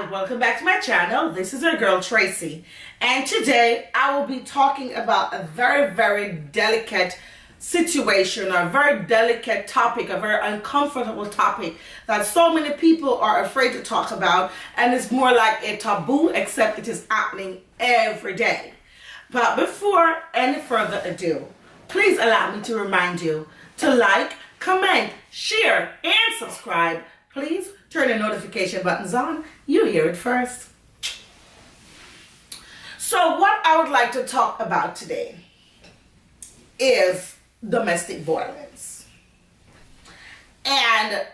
Hi, welcome back to my channel. This is your girl Tracy, and today I will be talking about a very delicate situation, a very delicate topic, a very uncomfortable topic that so many people are afraid to talk about, and it's more like a taboo, except it is happening every day. But before any further ado, please allow me to remind you to like, comment, share, and subscribe. Please turn the notification buttons on. You hear it first. So what I would like to talk about today is domestic violence. And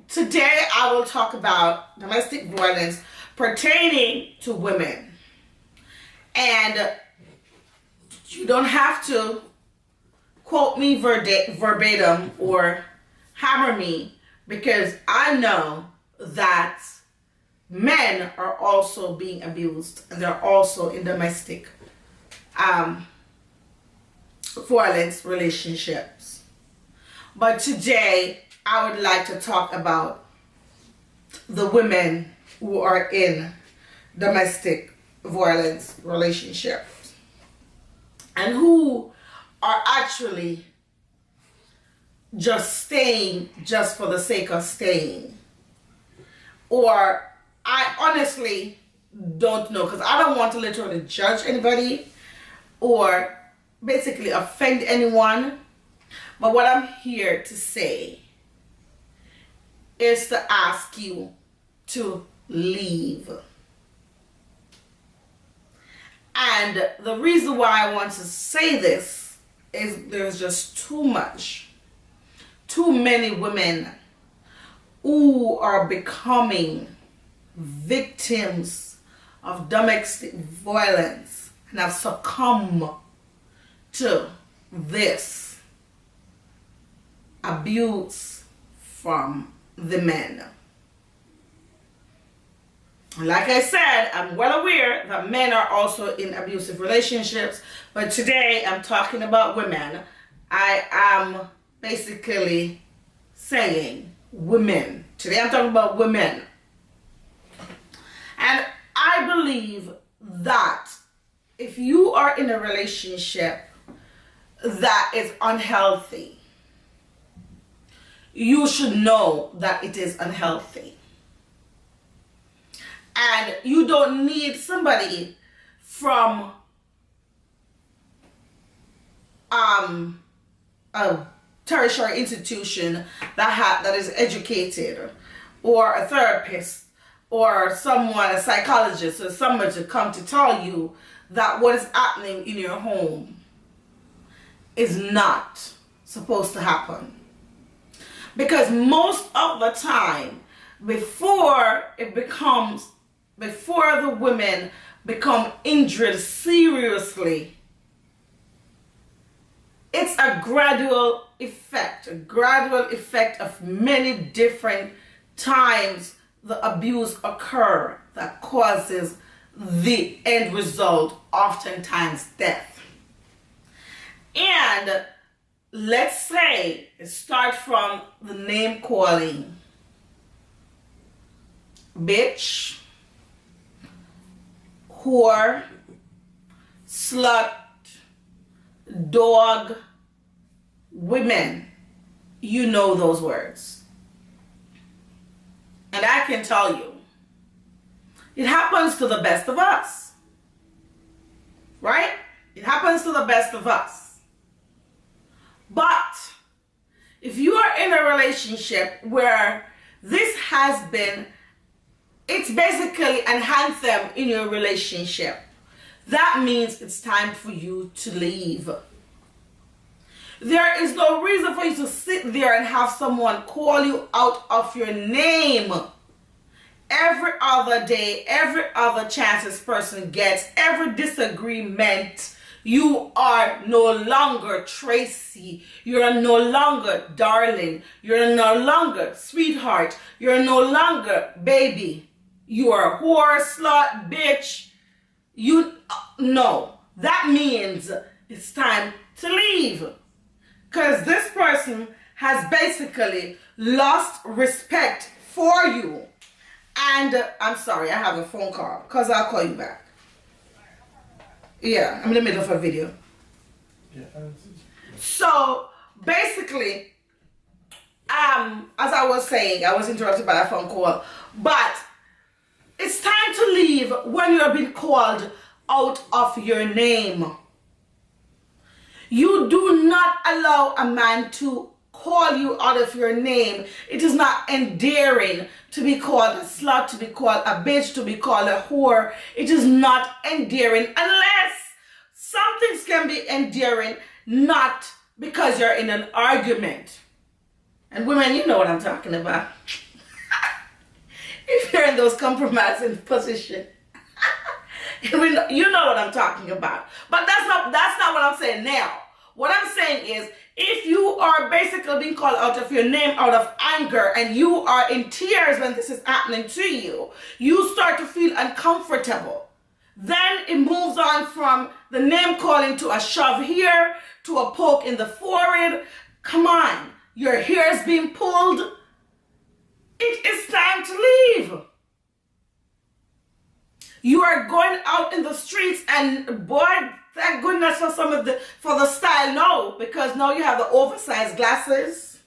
today I will talk about domestic violence pertaining to women. And you don't have to quote me verbatim or hammer me, because I know that men are also being abused and they're also in domestic violence relationships. But today I would like to talk about the women who are in domestic violence relationships and who are actually just staying just for the sake of staying. Or I honestly don't know, because I don't want to literally judge anybody or basically offend anyone. But what I'm here to say is to ask you to leave. And the reason why I want to say this is there's just too many women who are becoming victims of domestic violence and have succumbed to this abuse from the men. Like I said, I'm well aware that men are also in abusive relationships, but today I'm talking about women. I am basically saying women. Today I'm talking about women. And I believe that if you are in a relationship that is unhealthy, you should know that it is unhealthy. And you don't need somebody from a tertiary institution that is educated, or a therapist, or someone, a psychologist, or someone to come to tell you that what is happening in your home is not supposed to happen. Because most of the time, before the women become injured seriously, it's a gradual effect of many different times the abuse occur that causes the end result, oftentimes death. And let's say, start from the name calling. Bitch, whore, slut, dog, women. You know those words. And I can tell you, it happens to the best of us. Right? It happens to the best of us. But if you are in a relationship where this has been, it's basically an anthem in your relationship, that means it's time for you to leave. There is no reason for you to sit there and have someone call you out of your name every other day, every other chance this person gets, every disagreement. You are no longer Tracy. You're no longer darling. You're no longer sweetheart. You're no longer baby. You are a whore, slut, bitch. No. That means it's time to leave. Because this person has basically lost respect for you And I'm sorry, I have a phone call, because I'll call you back. Yeah, I'm in the middle of a video. Yeah. So basically, as I was saying, I was interrupted by a phone call, but it's time to leave when you're being called out of your name. You do not allow a man to call you out of your name. It is not endearing to be called a slut, to be called a bitch, to be called a whore. It is not endearing, unless some things can be endearing, not because you're in an argument. And women, you know what I'm talking about. If you're in those compromising positions, you know what I'm talking about. But that's not what I'm saying now. What I'm saying is, if you are basically being called out of your name out of anger, and you are in tears when this is happening to you, you start to feel uncomfortable. Then it moves on from the name calling to a shove here, to a poke in the forehead. Come on, your hair is being pulled. It is time to leave. You are going out in the streets, and boy, thank goodness for the style now, because now you have the oversized glasses.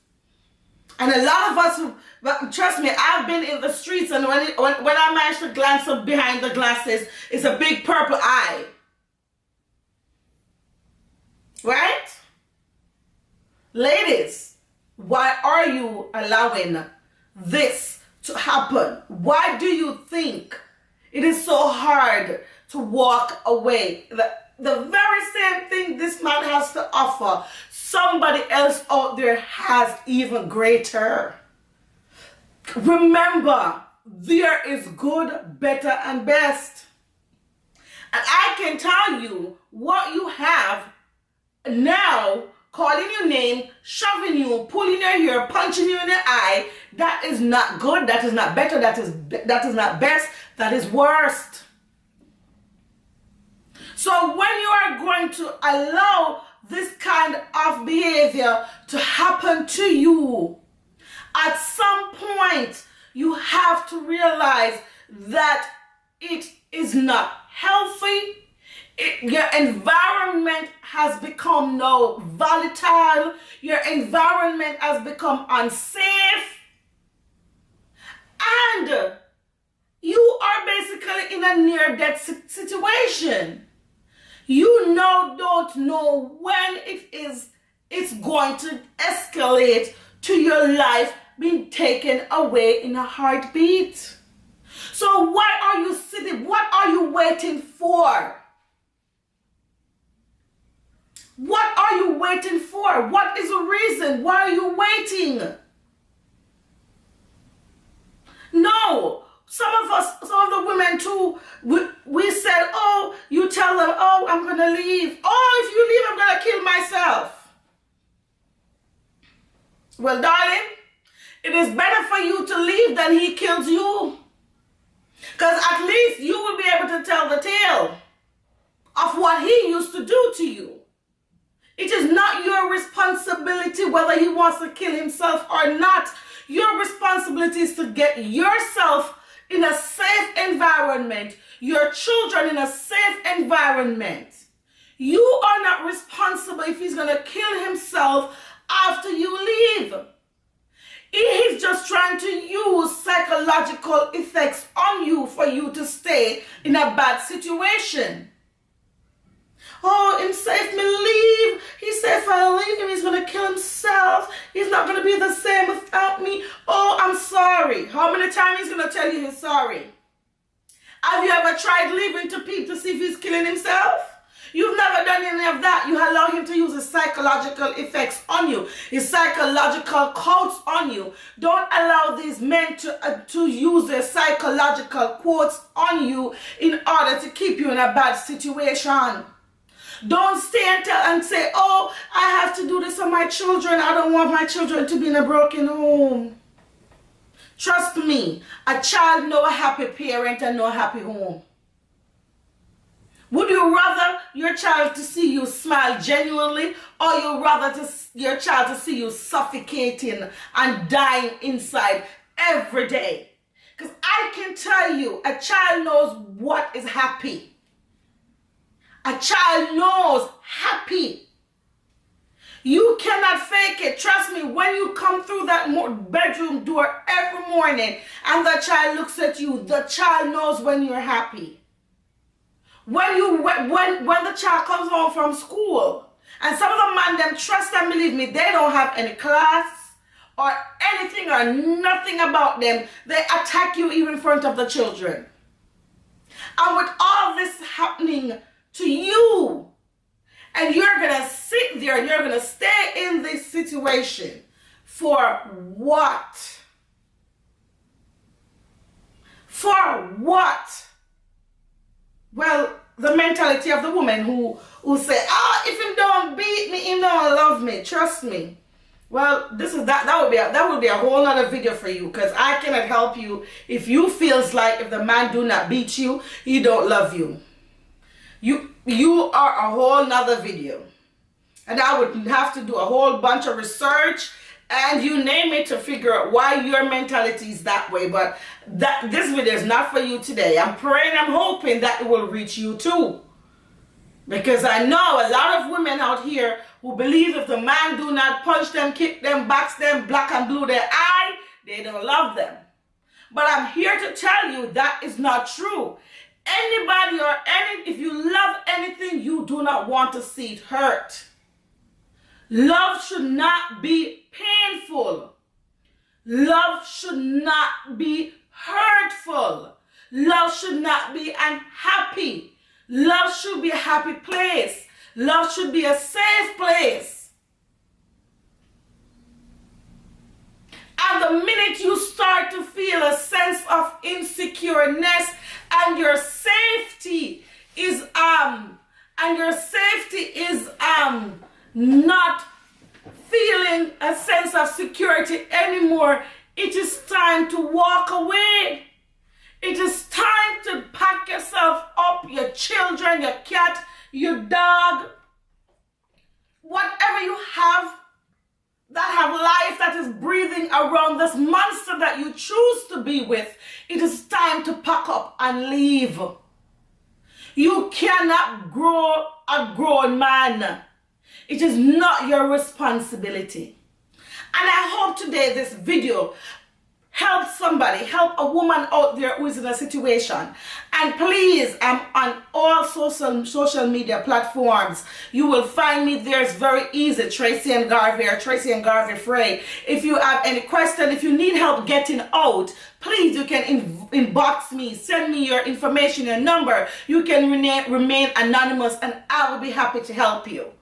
And a lot of us, but trust me, I've been in the streets, and when I manage to glance up behind the glasses, it's a big purple eye. Right? Ladies, why are you allowing this to happen? Why do you think it is so hard to walk away? The very same thing this man has to offer, somebody else out there has even greater. Remember, there is good, better, and best. And I can tell you what you have now, calling your name, shoving you, pulling your hair, punching you in the eye. That is not good. That is not better. That is not best. That is worst. So when you are going to allow this kind of behavior to happen to you, at some point you have to realize that it is not healthy. Your environment has become now volatile. Your environment has become unsafe. And you are basically in a near-death situation. You now don't know when it's going to escalate to your life being taken away in a heartbeat. So why are you sitting? What are you waiting for? What are you waiting for? What is the reason? Why are you waiting? No. Some of the women too, we said, oh, you tell them, oh, I'm going to leave. Oh, if you leave, I'm going to kill myself. Well, darling, it is better for you to leave than he kills you. Because at least you will be able to tell the tale of what he used to do to you. It is not your responsibility whether he wants to kill himself or not. Your responsibility is to get yourself in a safe environment, your children in a safe environment. You are not responsible if he's going to kill himself after you leave. He's just trying to use psychological effects on you for you to stay in a bad situation. Oh, him safe me leave. He said if I leave him, he's going to kill himself. He's not going to be the same without me. Oh, I'm sorry. How many times he's going to tell you he's sorry? Have you ever tried leaving to peep to see if he's killing himself? You've never done any of that. You allow him to use his psychological effects on you, his psychological quotes on you. Don't allow these men to use their psychological quotes on you in order to keep you in a bad situation. Don't stay and say, oh, I have to do this for my children. I don't want my children to be in a broken home. Trust me, a child know a happy parent and know a happy home. Would you rather your child to see you smile genuinely, or you rather your child to see you suffocating and dying inside every day? Because I can tell you, a child knows what is happy. A child knows happy. You cannot fake it. Trust me, when you come through that bedroom door every morning and the child looks at you, the child knows when you're happy. When the child comes home from school, and some of the man, them trust and believe me, they don't have any class or anything or nothing about them. They attack you even in front of the children. And with all this happening to you, and you're going to sit there and you're going to stay in this situation for what? For what? Well, the mentality of the woman who say, if him don't beat me, he don't love me. Trust me. Well, that would be a whole other video for you, because I cannot help you if you feels like if the man do not beat you, he don't love you. You are a whole nother video, and I would have to do a whole bunch of research and you name it to figure out why your mentality is that way. But this video is not for you today. I'm praying, I'm hoping that it will reach you too, because I know a lot of women out here who believe if the man do not punch them, kick them, box them, black and blue their eye, they don't love them. But I'm here to tell you that is not true. Anybody if you love anything, you do not want to see it hurt. Love should not be painful. Love should not be hurtful. Love should not be unhappy. Love should be a happy place. Love should be a safe place. And the minute you start to feel a sense of insecureness, and your safety is not feeling a sense of security anymore, it is time to walk away. It is time to pack yourself up, your children, your cat, your dog, whatever you have that have life, that is breathing around this monster that you choose to be with. It is time to pack up and leave. You cannot grow a grown man. It is not your responsibility. And I hope today this video help somebody, help a woman out there who is in a situation. And please, I'm on all social media platforms. You will find me there. It's very easy. Tracy and Garvey, or Tracy and Garvey Frey. If you have any question, if you need help getting out, please, you can inbox me, send me your information, your number. You can remain anonymous, and I will be happy to help you.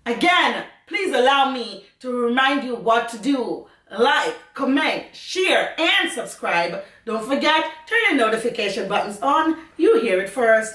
Again, please allow me to remind you what to do. Like, comment, share, and subscribe. Don't forget, turn your notification buttons on. You hear it first.